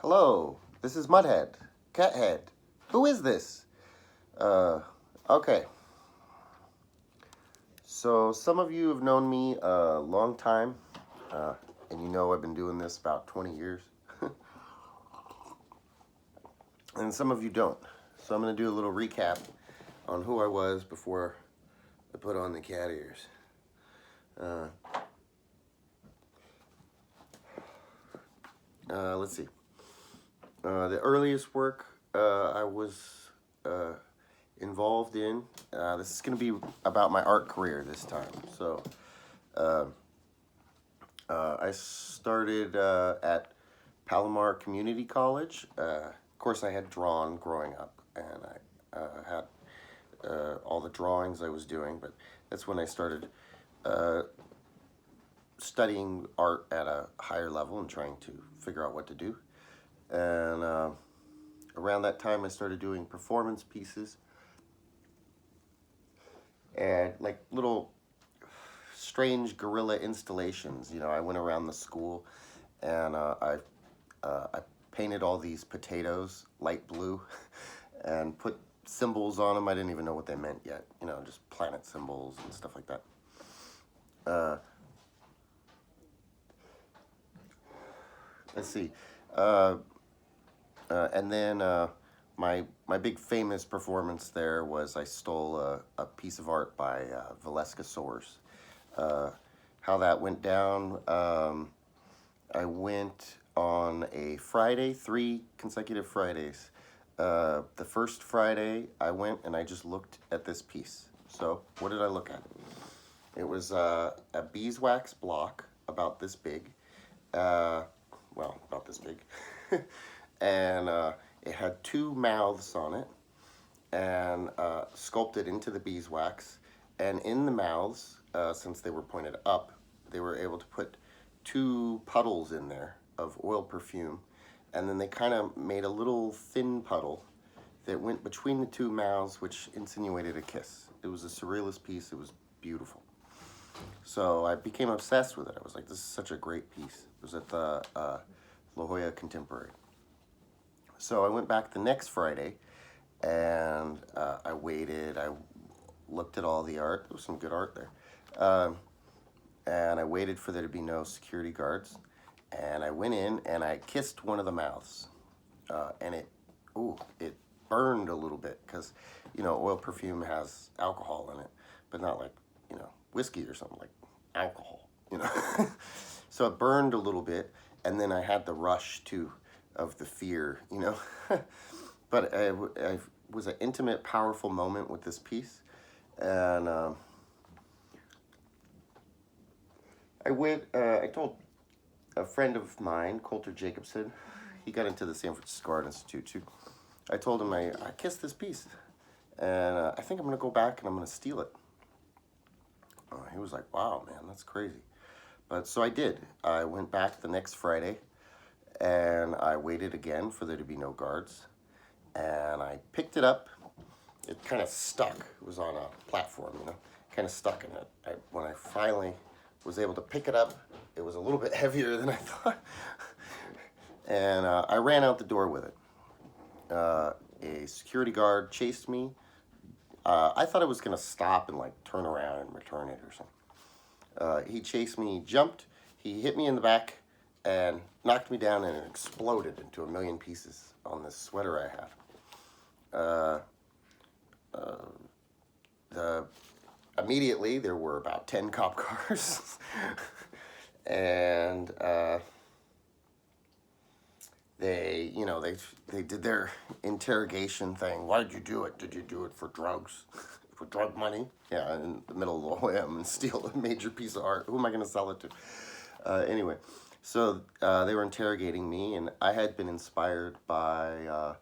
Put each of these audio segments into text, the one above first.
Hello, this is Mudhead, Cathead. Who is this? Okay. So some of you have known me a long time, and you know I've been doing this about 20 years. And some of you don't. So I'm going to do a little recap on who I was before I put on the cat ears. Let's see. The earliest work I was involved in, this is going to be about my art career this time. So I started at Palomar Community College. Of course, I had drawn growing up, and I had all the drawings I was doing, but that's when I started studying art at a higher level and trying to figure out what to do. And around that time, I started doing performance pieces and like little strange guerrilla installations. You know, I went around the school and I painted all these potatoes light blue and put symbols on them. I didn't even know what they meant yet. You know, just planet symbols and stuff like that. Let's see. And then my big famous performance there was I stole a piece of art by Valeska Soares. How that went down, I went on a Friday, 3 consecutive Fridays. The first Friday I went and I just looked at this piece. So what did I look at? It was a beeswax block about this big. Well, about this big. And it had 2 mouths on it and sculpted into the beeswax. And in the mouths, since they were pointed up, they were able to put 2 puddles in there of oil perfume. And then they kind of made a little thin puddle that went between the 2 mouths, which insinuated a kiss. It was a surrealist piece. It was beautiful. So I became obsessed with it. I was like, this is such a great piece. It was at the La Jolla Contemporary. So I went back the next Friday, and I waited. I looked at all the art. There was some good art there. And I waited for there to be no security guards. And I went in, and I kissed one of the mouths. And it burned a little bit, because, you know, oil perfume has alcohol in it, but not like, you know, whiskey or something, like alcohol, you know. So it burned a little bit, and then I had the rush, too, of the fear, you know. But it was an intimate, powerful moment with this piece. And I told a friend of mine, Coulter Jacobson, he got into the San Francisco Art Institute, too. I told him I kissed this piece, and I think I'm going to go back and I'm going to steal it. He was like, wow, man, that's crazy. But so I did. I went back the next Friday, and I waited again for there to be no guards. And I picked it up. It kind of stuck. It was on a platform, you know, kind of stuck in it. When I finally was able to pick it up, it was a little bit heavier than I thought. And I ran out the door with it. A security guard chased me. I thought I was going to stop and like turn around and return it or something. He chased me, jumped, he hit me in the back and knocked me down, and it exploded into a million pieces on this sweater I had. Immediately there were about 10 cop cars. And they, you know, they did their interrogation thing. Why did you do it? Did you do it for drugs? For drug money? Yeah, in the middle of the OM and steal a major piece of art. Who am I going to sell it to? Anyway, so they were interrogating me, and I had been inspired by,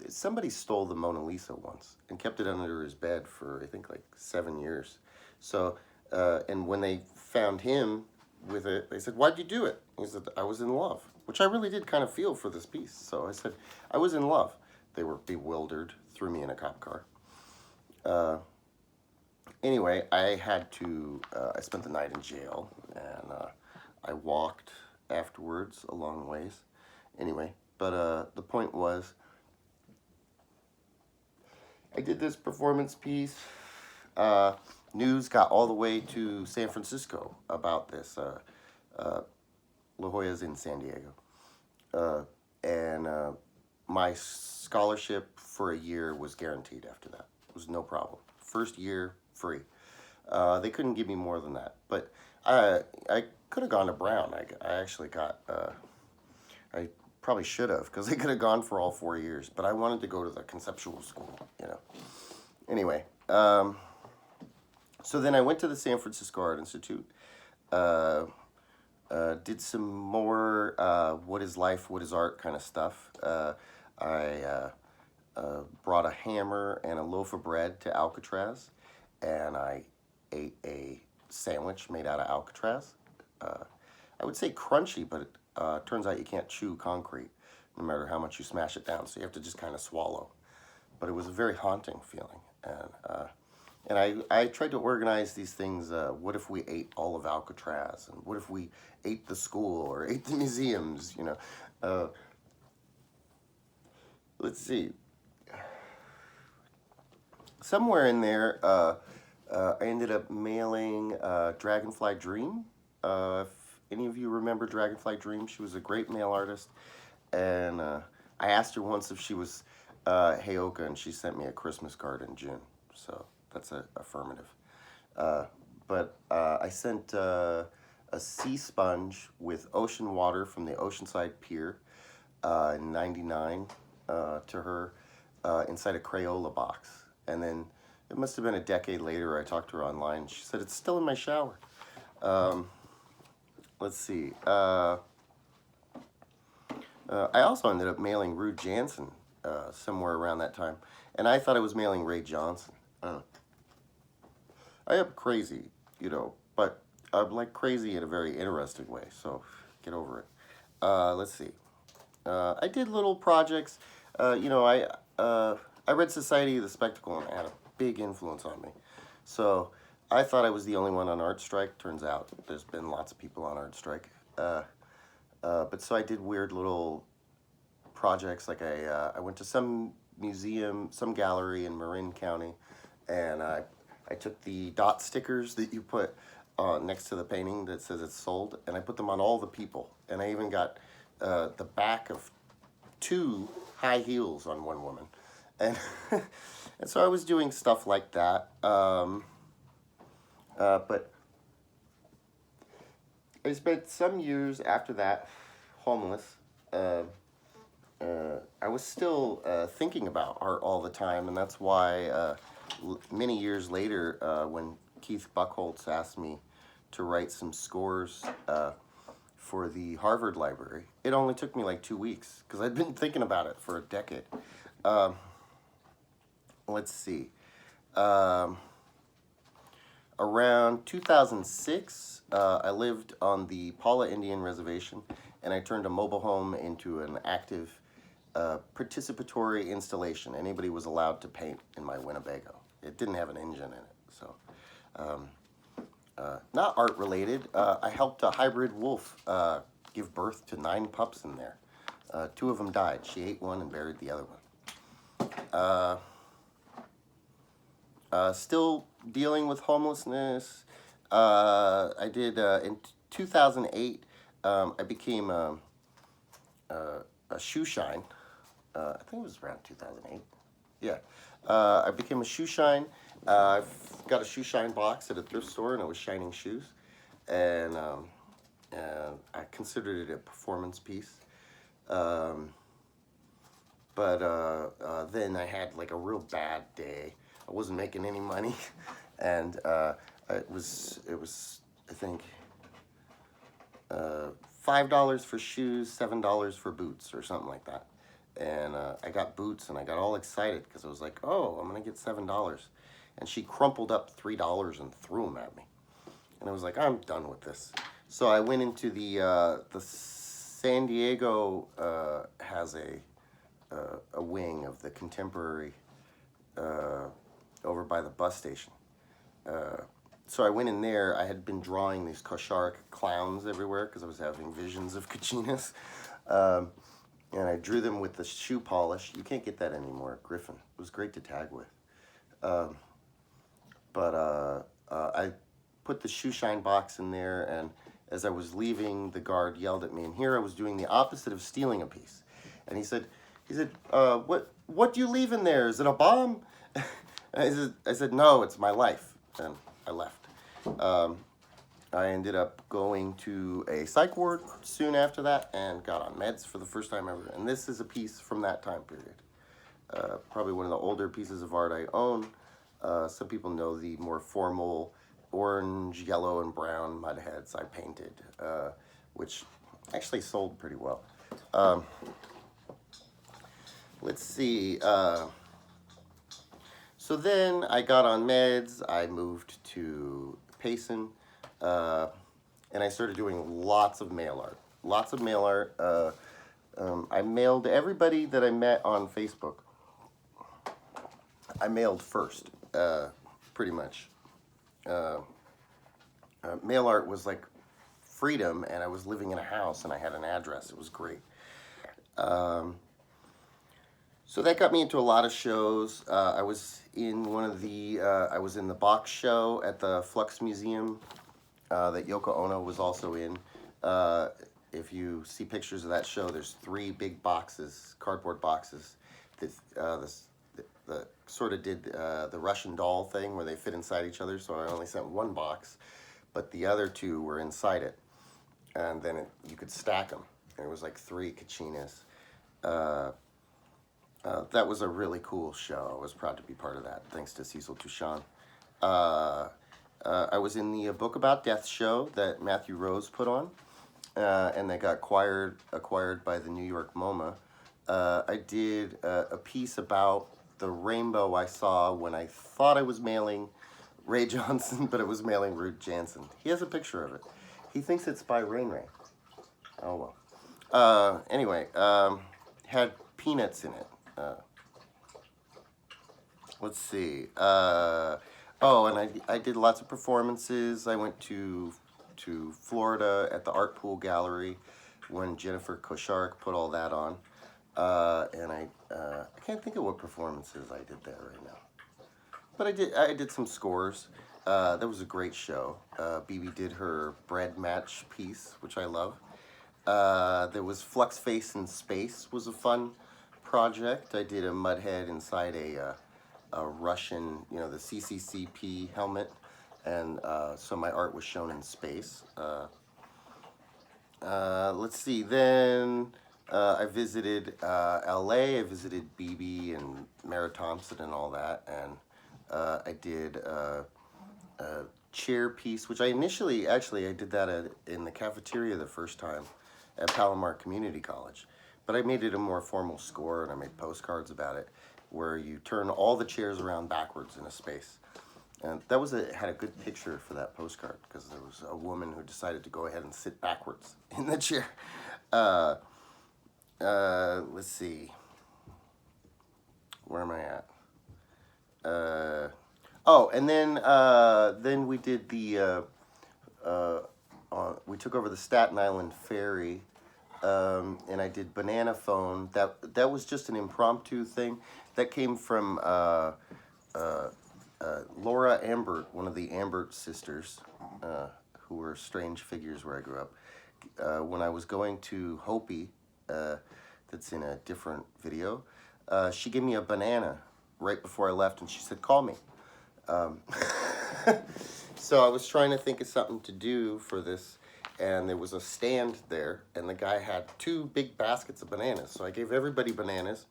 somebody stole the Mona Lisa once and kept it under his bed for, I think, like 7 years. So, and when they found him with it, they said, why'd you do it? He said, I was in love, which I really did kind of feel for this piece. So I said, I was in love. They were bewildered, threw me in a cop car. Anyway, I had to, I spent the night in jail, and I walked afterwards a long ways. Anyway, But the point was, I did this performance piece. Uh, News got all the way to San Francisco about this. La Jolla's in San Diego. And my scholarship for a year was guaranteed after that. It was no problem. First year, free. They couldn't give me more than that. But I could have gone to Brown. I actually got, I probably should have, because they could have gone for all 4 years. But I wanted to go to the conceptual school, you know. Anyway, so then I went to the San Francisco Art Institute. Did some more what is life, what is art kind of stuff. I brought a hammer and a loaf of bread to Alcatraz, and I ate a sandwich made out of Alcatraz. I would say crunchy, but it turns out you can't chew concrete no matter how much you smash it down, so you have to just kind of swallow. But it was a very haunting feeling, and I tried to organize these things. What if we ate all of Alcatraz? And what if we ate the school or ate the museums? You know, let's see. Somewhere in there, I ended up mailing Dragonfly Dream. If any of you remember Dragonfly Dream, she was a great mail artist, and I asked her once if she was Heyoka, and she sent me a Christmas card in June. So that's a affirmative. But I sent a sea sponge with ocean water from the Oceanside Pier in '99 to her inside a Crayola box. And then it must have been a decade later, I talked to her online. She said, it's still in my shower. Let's see. I also ended up mailing Rude Jansen somewhere around that time. And I thought I was mailing Ray Johnson. I am crazy, you know, but I'm like crazy in a very interesting way, so get over it. Let's see. I did little projects. You know, I read Society of the Spectacle, and it had a big influence on me. So I thought I was the only one on Art Strike. Turns out there's been lots of people on Art Strike. But so I did weird little projects. Like I went to some museum, some gallery in Marin County, and I took the dot stickers that you put next to the painting that says it's sold, and I put them on all the people. And I even got the back of 2 high heels on one woman. And, and so I was doing stuff like that. But I spent some years after that homeless. I was still thinking about art all the time, and that's why many years later, when Keith Buchholz asked me to write some scores for the Harvard Library, it only took me like 2 weeks, because I'd been thinking about it for a decade. Let's see. Around 2006, I lived on the Paula Indian Reservation, and I turned a mobile home into an active participatory installation. Anybody was allowed to paint in my Winnebago. It didn't have an engine in it, so not art related. I helped a hybrid wolf give birth to 9 pups in there. 2 of them died. She ate one and buried the other one. Still dealing with homelessness. I did in 2008. I became a shoe shine. I think it was around 2008. Yeah, I became a shoe shine. I've got a shoe shine box at a thrift store, and it was shining shoes, and I considered it a performance piece. But then I had like a real bad day. I wasn't making any money, and it was I think $5 for shoes, $7 for boots, or something like that. And I got boots, and I got all excited because I was like, oh, I'm gonna get $7. And she crumpled up $3 and threw them at me, and I was like, I'm done with this. So I went into the San Diego has a wing of the Contemporary over by the bus station. So I went in there. I had been drawing these kosharic clowns everywhere because I was having visions of Kachinas. and I drew them with the shoe polish. You can't get that anymore. Griffin. It was great to tag with. Um, but I put the shoe shine box in there, and as I was leaving, the guard yelled at me, and here I was doing the opposite of stealing a piece. And he said, what do you leave in there? Is it a bomb? I said, no, it's my life. And I left. I ended up going to a psych ward soon after that and got on meds for the first time ever. And this is a piece from that time period. Probably one of the older pieces of art I own. Some people know the more formal orange, yellow, and brown mud heads I painted, which actually sold pretty well. Let's see. So then I got on meds. I moved to Payson, and I started doing lots of mail art. Lots of mail art. I mailed everybody that I met on Facebook. I mailed first, pretty much. Mail art was like freedom, and I was living in a house, and I had an address. It was great. So that got me into a lot of shows. I was in I was in the box show at the Flux Museum that Yoko Ono was also in. If you see pictures of that show, there's 3 big boxes, cardboard boxes, that sort of did the Russian doll thing where they fit inside each other. So I only sent 1 box, but the other 2 were inside it. And then you could stack them. And it was like 3 Kachinas. That was a really cool show. I was proud to be part of that, thanks to Cecil Touchon. I was in the Book About Death show that Matthew Rose put on, and they got acquired by the New York MoMA. I did a piece about the rainbow I saw when I thought I was mailing Ray Johnson, but it was mailing Ruth Jansen. He has a picture of it. He thinks it's by Rain Ray. Oh well. Anyway, had peanuts in it. Let's see. Oh, and I did lots of performances. I went to Florida at the Art Pool Gallery when Jennifer Kosharek put all that on. And I can't think of what performances I did there right now. But I did some scores. That was a great show. BB did her bread match piece, which I love. There was Flux Face in Space was a fun project. I did a Mudhead inside a Russian, the CCCP helmet, and so my art was shown in space. Let's see, then I visited LA, I visited BB and Mara Thompson and all that, and I did a chair piece, which I did that in the cafeteria the first time at Palomar Community College. But I made it a more formal score, and I made postcards about it, where you turn all the chairs around backwards in a space. And that had a good picture for that postcard, because there was a woman who decided to go ahead and sit backwards in the chair. Let's see. Where am I at? Oh, and then we did we took over the Staten Island Ferry. And I did Banana Phone. That was just an impromptu thing. That came from Laura Ambert, one of the Ambert sisters, who were strange figures where I grew up. When I was going to Hopi, that's in a different video, she gave me a banana right before I left, and she said, call me. So I was trying to think of something to do for this, and there was a stand there, and the guy had 2 big baskets of bananas. So I gave everybody bananas,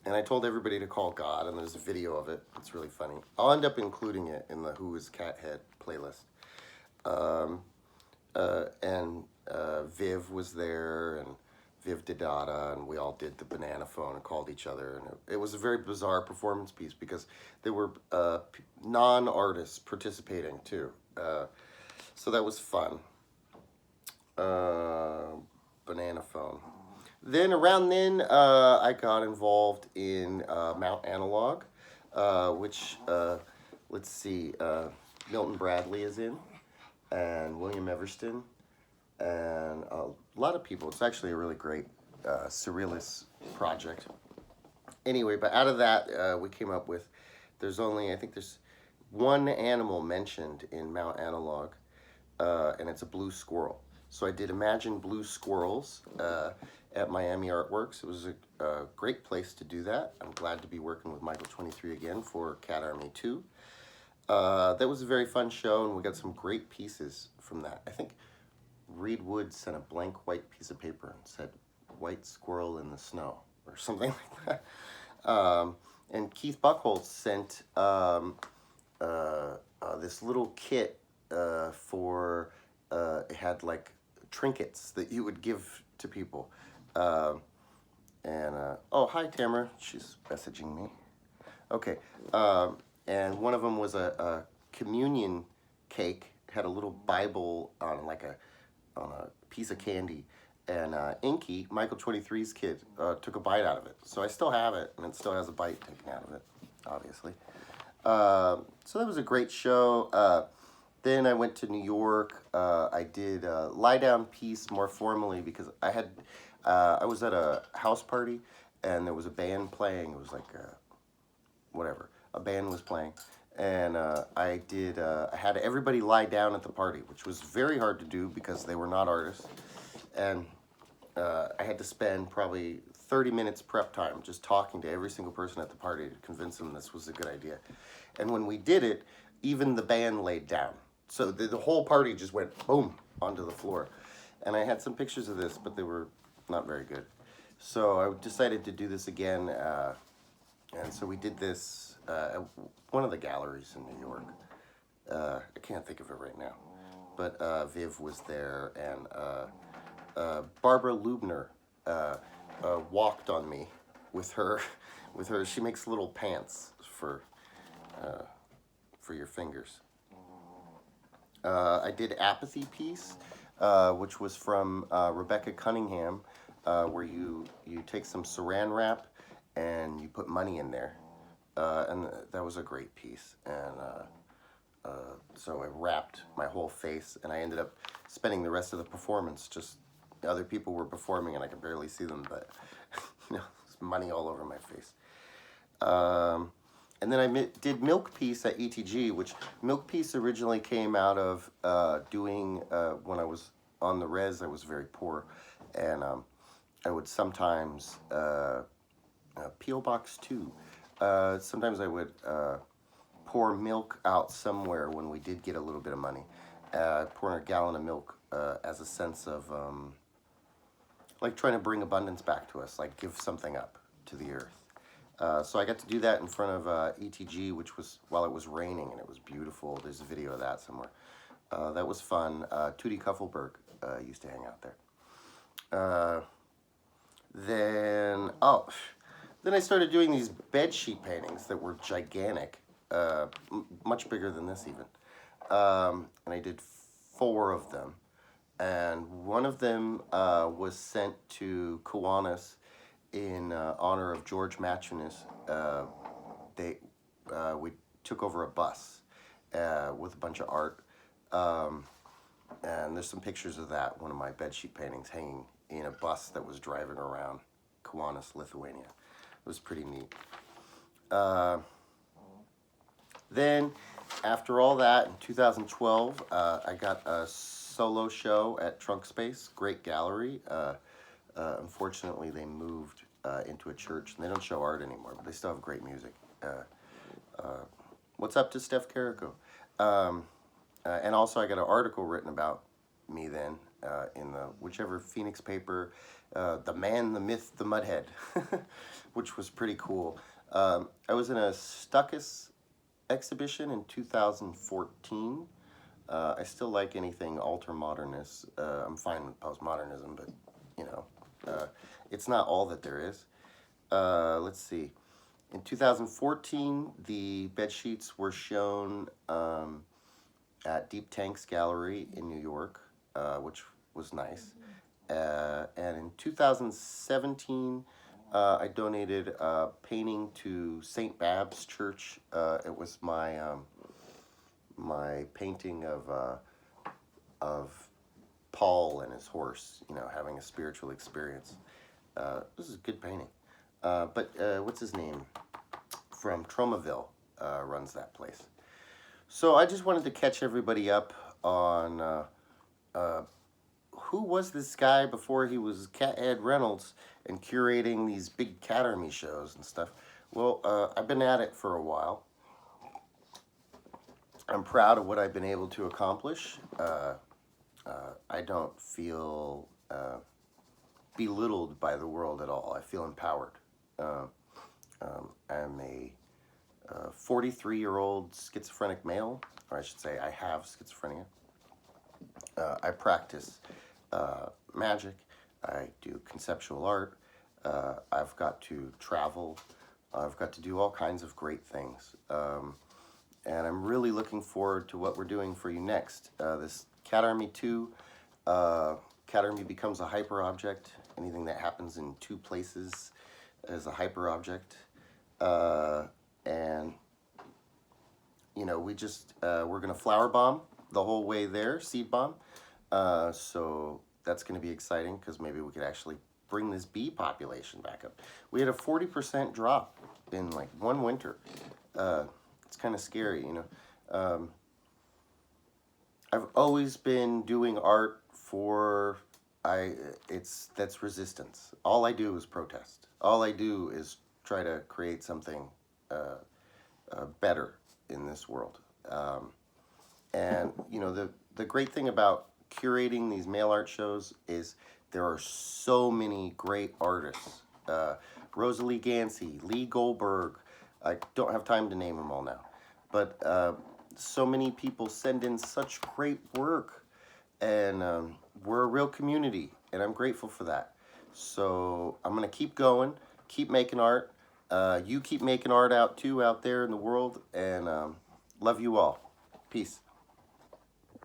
and I told everybody to call God, and there's a video of it. It's really funny. I'll end up including it in the Who is Cathead playlist. And Viv was there, and Viv Didada, and we all did the Banana Phone and called each other. And it was a very bizarre performance piece, because there were non-artists participating too. So that was fun. Banana Phone. Then around then, I got involved in Mount Analog, which, let's see, Milton Bradley is in, and William Everston, and a lot of people. It's actually a really great surrealist project. Anyway, but out of that, we came up with, I think there's one animal mentioned in Mount Analog, and it's a blue squirrel. So I did Imagine Blue Squirrels at Miami Artworks. It was a great place to do that. I'm glad to be working with Michael 23 again for Cat Army 2. That was a very fun show, and we got some great pieces from that. I think Reed Wood sent a blank white piece of paper and said, "White squirrel in the snow," or something like that. And Keith Buchholz sent this little kit for, it had like trinkets that you would give to people. Oh, hi Tamara, she's messaging me. Okay, and one of them was a communion cake, had a little Bible on a piece of candy, and Inky, Michael 23's kid, took a bite out of it. So I still have it, and it still has a bite taken out of it, obviously. So that was a great show. Then I went to New York. I did a lie down piece more formally because I was at a house party and there was a band playing. It was like whatever, a band was playing, and I had everybody lie down at the party, which was very hard to do because they were not artists, and I had to spend probably 30 minutes prep time just talking to every single person at the party to convince them this was a good idea. And when we did it, even the band laid down. So the whole party just went boom onto the floor. And I had some pictures of this, but they were not very good. So I decided to do this again. And so we did this at one of the galleries in New York. I can't think of it right now. But Viv was there, and Barbara Lubner walked on me with her. She makes little pants for your fingers. I did Apathy piece, which was from Rebecca Cunningham, where you take some saran wrap and you put money in there, and that was a great piece. And so I wrapped my whole face, and I ended up spending the rest of the performance just other people were performing, and I could barely see them, but there's money all over my face. And then I did Milk Piece at ETG, which Milk Piece originally came out of doing, when I was on the res, I was very poor, and I would sometimes, P.O. Box 2, sometimes I would pour milk out somewhere when we did get a little bit of money. Pouring a gallon of milk as a sense of, like trying to bring abundance back to us, like give something up to the earth. So I got to do that in front of ETG, which was while it was raining, and it was beautiful. There's a video of that somewhere. That was fun. Tootie Kuffelberg used to hang out there. Then I started doing these bed sheet paintings that were gigantic, much bigger than this even. And I did 4 of them. And one of them was sent to Kiwanis in honor of George Machunas. We took over a bus with a bunch of art, and there's some pictures of that, one of my bedsheet paintings hanging in a bus that was driving around Kiwanis, Lithuania. It was pretty neat. Then, after all that, in 2012, I got a solo show at Trunk Space, great gallery. Unfortunately, they moved into a church, and they don't show art anymore, but they still have great music. What's up to Steph Carrico? And also, I got an article written about me then in the whichever Phoenix paper, The Man, the Myth, the Mudhead, which was pretty cool. I was in a Stuckus exhibition in 2014. I still like anything alter-modernist. I'm fine with postmodernism, but, it's not all that there is. Let's see. In 2014, the bedsheets were shown at Deep Tanks Gallery in New York, which was nice. And in 2017, I donated a painting to St. Bab's Church. It was my my painting of Paul and his horse, having a spiritual experience. This is a good painting. But what's his name? From Tromaville runs that place. So I just wanted to catch everybody up on who was this guy before he was Mudhead Reynolds and curating these big cat army shows and stuff. Well, I've been at it for a while. I'm proud of what I've been able to accomplish. I don't feel belittled by the world at all. I feel empowered. I'm a 43-year-old schizophrenic male, or I should say I have schizophrenia. I practice magic. I do conceptual art. I've got to travel. I've got to do all kinds of great things. And I'm really looking forward to what we're doing for you next. This Cat Army 2, Cat Army becomes a hyper object. Anything that happens in two places is a hyper object. And, you know, we're going to flower bomb the whole way there, seed bomb. So that's going to be exciting because maybe we could actually bring this bee population back up. We had a 40% drop in like one winter. It's kind of scary, you know. I've always been doing art for that's resistance. All I do is protest. All I do is try to create something better in this world. And you know, the great thing about curating these mail art shows is there are so many great artists. Rosalie Gansey, Lee Goldberg. I don't have time to name them all now, but so many people send in such great work, and we're a real community, and I'm grateful for that. So I'm gonna keep going, keep making art. You keep making art out there in the world, and love you all. Peace.